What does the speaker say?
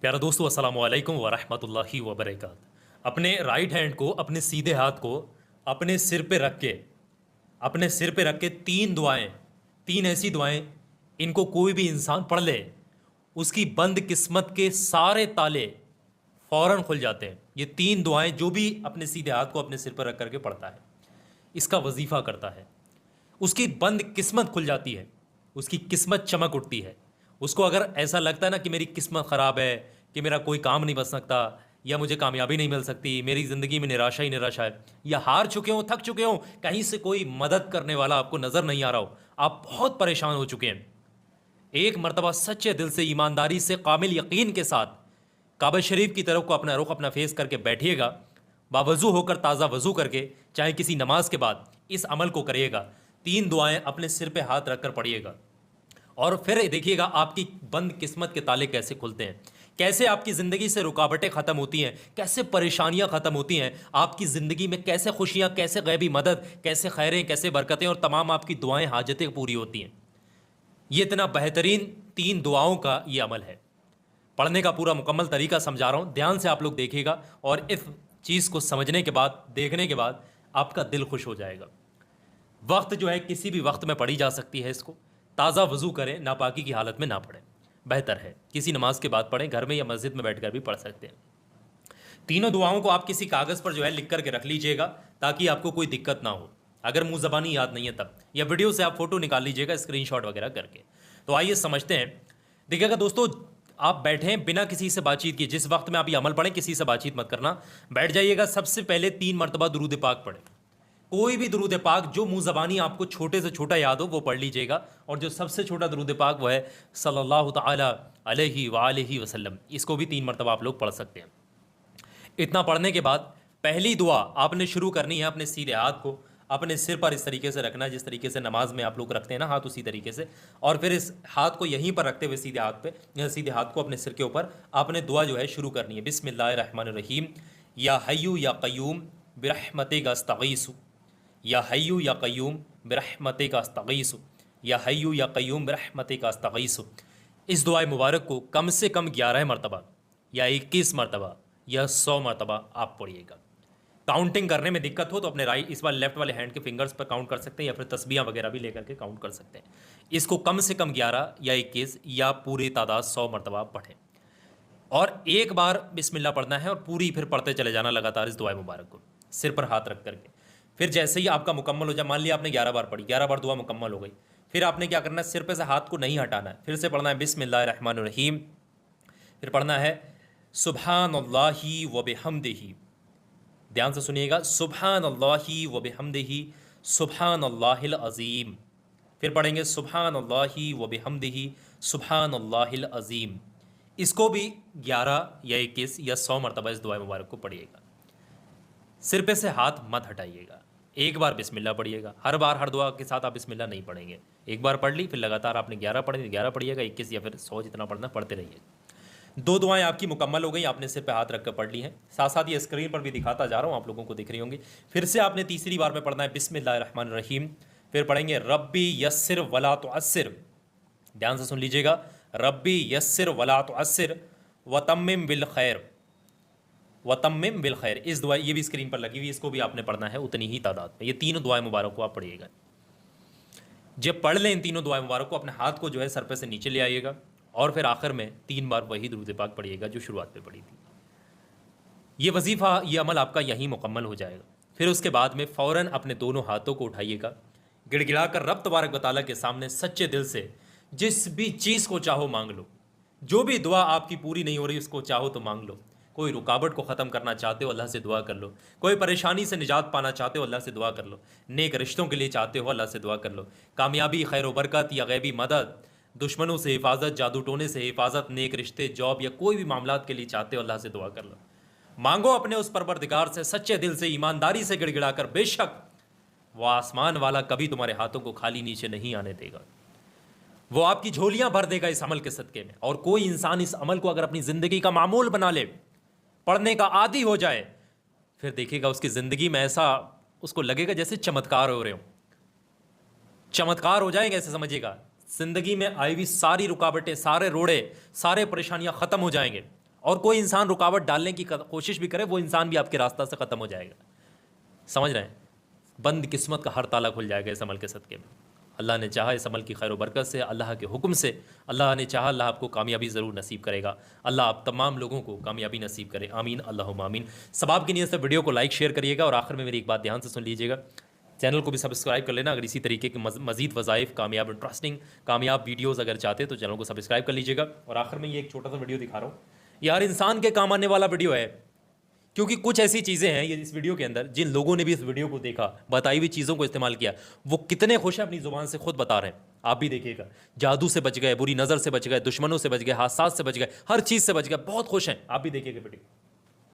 प्यारा दोस्तों, अस्सलामु अलैकुम वरहमतुल्लाहि वबरकात। अपने राइट हैंड को, अपने सीधे हाथ को अपने सिर पे रख के, अपने सिर पे रख के तीन दुआएं, तीन ऐसी दुआएं, इनको कोई भी इंसान पढ़ ले, उसकी बंद किस्मत के सारे ताले फौरन खुल जाते हैं। ये तीन दुआएं जो भी अपने सीधे हाथ को अपने सिर पर रख करके पढ़ता है, इसका वजीफा करता है, उसकी बंद किस्मत खुल जाती है, उसकी किस्मत चमक उठती है। उसको अगर ऐसा लगता है ना कि मेरी किस्मत ख़राब है, कि मेरा कोई काम नहीं बन सकता, या मुझे कामयाबी नहीं मिल सकती, मेरी ज़िंदगी में निराशा ही निराशा है, या हार चुके हो, थक चुके हो, कहीं से कोई मदद करने वाला आपको नज़र नहीं आ रहा हो, आप बहुत परेशान हो चुके हैं, एक मरतबा सच्चे दिल से, ईमानदारी से, कामिल यकीन के साथ काबा शरीफ की तरफ को अपना रुख, अपना फेस करके बैठिएगा। बावजू होकर, ताज़ा वजू करके, चाहे किसी नमाज के बाद इस अमल को करिएगा। तीन दुआएं अपने सिर पे हाथ रखकर पढ़िएगा और फिर देखिएगा आपकी बंद किस्मत के ताले कैसे खुलते हैं, कैसे आपकी ज़िंदगी से रुकावटें ख़त्म होती हैं, कैसे परेशानियां ख़त्म होती हैं, आपकी ज़िंदगी में कैसे खुशियां, कैसे गैबी मदद, कैसे खैरें, कैसे बरकतें और तमाम आपकी दुआएं, हाजतें पूरी होती हैं। ये इतना बेहतरीन तीन दुआओं का ये अमल है। पढ़ने का पूरा मुकम्मल तरीका समझा रहा हूँ, ध्यान से आप लोग देखिएगा और इस चीज़ को समझने के बाद, देखने के बाद आपका दिल खुश हो जाएगा। वक्त जो है किसी भी वक्त में पढ़ी जा सकती है। इसको ताज़ा वज़ू करें, नापाकी की हालत में ना पढ़ें, बेहतर है किसी नमाज के बाद पढ़ें, घर में या मस्जिद में बैठकर भी पढ़ सकते हैं। तीनों दुआओं को आप किसी कागज़ पर जो है लिख करके रख लीजिएगा, ताकि आपको कोई दिक्कत ना हो। अगर मुँह ज़बानी याद नहीं है तब, या वीडियो से आप फ़ोटो निकाल लीजिएगा स्क्रीनशॉट वगैरह करके। तो आइए समझते हैं। देखिएगा दोस्तों, आप बैठें बिना किसी से बातचीत किए, जिस वक्त में आप ये अमल पढ़ें किसी से बातचीत मत करना, बैठ जाइएगा। सबसे पहले 3 मरतबा दुरूद पाक पढ़ें। कोई भी दुरूद पाक जो मुँह ज़बानी आपको छोटे से छोटा याद हो वो पढ़ लीजिएगा। और जो सबसे छोटा दुरूद पाक वो है सल्लल्लाहु तआला अलैहि वालैहि वसल्लम, इसको भी 3 मरतबा आप लोग पढ़ सकते हैं। इतना पढ़ने के बाद पहली दुआ आपने शुरू करनी है, अपने सीधे हाथ को अपने सिर पर इस तरीके से रखना है, जिस तरीके से नमाज में आप लोग रखते हैं ना हाथ, उसी तरीके से। और फिर इस हाथ को यहीं पर रखते हुए सीधे हाथ पे, या सीधे हाथ को अपने सिर के ऊपर आपने दुआ जो है शुरू करनी है। बिस्मिल्लाहिर्रहमानिर्रहीम, या हय्यु या क़य्यूम बिरहमतिका अस्तगीसु, या हय्यु या क़य्यूम बिरहमतिका अस्तगीसु, या हय्यु या क़य्यूम बिरहमतिका अस्तगीसु। इस दुआ मुबारक को कम से कम 11 मरतबा या 21 मरतबा या 100 मरतबा आप पढ़िएगा। काउंटिंग करने में दिक्कत हो तो अपने राइट, इस बार लेफ्ट वाले हैंड के फिंगर्स पर काउंट कर सकते हैं, या फिर तस्बीहां वगैरह भी लेकर के काउंट कर सकते हैं। इसको कम से कम 11 या 21 या पूरी तादाद 100 मरतबा पढ़ें। और एक बार बिस्मिल्लाह पढ़ना है और पूरी फिर पढ़ते चले जाना लगातार इस दुआ मुबारक को सिर पर हाथ रख करके। फिर जैसे ही आपका मुकम्मल हो जाए, मान लिया आपने 11 बार पढ़ी, 11 बार दुआ मुकम्मल हो गई, फिर आपने क्या करना है, सिर पे से हाथ को नहीं हटाना है, फिर से पढ़ना है बिस्मिल्लाहिर्रहमानिर्रहीम। फिर पढ़ना है सुब्हानल्लाहि व बिहम्दिही, ध्यान से सुनिएगा, सुब्हानल्लाहि व बिहम्दिही सुब्हानल्लाहिल अज़ीम। फिर पढ़ेंगे सुब्हानल्लाहि व बिहम्दिही सुब्हानल्लाहिल अज़ीम। इसको भी 11 या 21 या 100 मरतबा इस दुआ मुबारक को पढ़िएगा। सिर पे से हाथ मत हटाइएगा, एक बार बिस्मिल्लाह पढ़िएगा। हर बार हर दुआ के साथ आप बिस्मिल्लाह नहीं पढ़ेंगे। एक बार पढ़ ली, फिर लगातार आपने 11 पढ़ी, 11 पढ़िएगा, 21 या फिर 100 जितना पढ़ना पढ़ते रहिए। 2 दुआएं आपकी मुकम्मल हो गई, आपने सिर पे हाथ रखकर पढ़ ली हैं। साथ साथ ये स्क्रीन पर भी दिखाता जा रहा हूँ, आप लोगों को दिख रही होंगी। फिर से आपने तीसरी बार में पढ़ना है बिस्मिल्लाहिर्रहमानिर्रहीम। फिर पढ़ेंगे रब्बी यस्सिर वला तुअस्सिर, ध्यान से सुन लीजिएगा, रब्बी यस्सिर वला तुअस्सिर वतम्मिम बिल खैर, वतम्मिम बिल खैर। इस दुआ, ये भी स्क्रीन पर लगी हुई, इसको भी आपने पढ़ना है उतनी ही तादाद में। ये तीनों दुआएं मुबारक को आप पढ़िएगा। जब पढ़ लें इन तीनों दुआएं मुबारक को, अपने हाथ को जो है सर पे से नीचे ले आइएगा और फिर आखिर में 3 बार वही दुरूद पाक पढ़िएगा जो शुरुआत में पढ़ी थी। ये वजीफ़ा, ये अमल आपका यहीं मुकम्मल हो जाएगा। फिर उसके बाद में फ़ौरन अपने दोनों हाथों को उठाइएगा, गिड़गिड़ाकर रब तबारक व तआला के सामने सच्चे दिल से जिस भी चीज़ को चाहो मांग लो। जो भी दुआ आपकी पूरी नहीं हो रही उसको चाहो तो मांग लो। कोई रुकावट को ख़त्म करना चाहते हो, अल्लाह से दुआ कर लो। कोई परेशानी से निजात पाना चाहते हो, अल्लाह से दुआ कर लो। नेक रिश्तों के लिए चाहते हो, अल्लाह से दुआ कर लो। कामयाबी, खैर व बरकत या गैबी मदद, दुश्मनों से हिफाजत, जादू टोने से हिफाजत, नेक रिश्ते, जॉब या कोई भी मामलात के लिए चाहते हो, अल्लाह से दुआ कर लो। मांगो अपने उस परवरदिगार से सच्चे दिल से, ईमानदारी से गिड़गिड़ाकर। बेशक वो आसमान वाला कभी तुम्हारे हाथों को खाली नीचे नहीं आने देगा, वो आपकी झोलियां भर देगा इस अमल के सदके में। और कोई इंसान इस अमल को अगर अपनी ज़िंदगी का मामूल बना ले, पढ़ने का आदी हो जाए, फिर देखिएगा उसकी ज़िंदगी में ऐसा उसको लगेगा जैसे चमत्कार हो रहे हो, चमत्कार हो जाएगा। ऐसे समझिएगा, ज़िंदगी में आई हुई सारी रुकावटें, सारे रोड़े, सारे परेशानियां ख़त्म हो जाएंगे। और कोई इंसान रुकावट डालने की कोशिश भी करे, वो इंसान भी आपके रास्ता से ख़त्म हो जाएगा। समझ रहे हैं? बंद किस्मत का हर ताला खुल जाएगा इस अमल के सदक़े में। अल्लाह ने चाहा इस अमल की खैर बरकत से, अल्लाह के हुक्म से, अल्लाह ने चाहा अल्लाह आपको कामयाबी ज़रूर नसीब करेगा। अल्लाह आप तमाम लोगों को कामयाबी नसीब करे, आमीन अल्लाहुम्मा आमीन। सबाब की नीयत से वीडियो को लाइक शेयर करिएगा और आखिर में मेरी एक बात ध्यान से सुन लीजिएगा, चैनल को भी सब्सक्राइब कर लेना। अगर इसी तरीके के मज़ीद वज़ाइफ, कामयाब इंटरेस्टिंग कामयाब वीडियोज़ अगर चाहते तो चैनल को सब्सक्राइब कर लीजिएगा। और आखिर में ये एक छोटा सा वीडियो दिखा रहा हूँ, यार इंसान के काम आने वाला वीडियो है, क्योंकि कुछ ऐसी चीज़ें हैं ये इस वीडियो के अंदर, जिन लोगों ने भी इस वीडियो को देखा, बताई हुई चीज़ों को इस्तेमाल किया, वो कितने खुश हैं अपनी ज़ुबान से खुद बता रहे हैं। आप भी देखिएगा, जादू से बच गए, बुरी नज़र से बच गए, दुश्मनों से बच गए, हादसात से बच गए, हर चीज़ से बच गए, बहुत खुश हैं। आप भी देखिएगा वीडियो।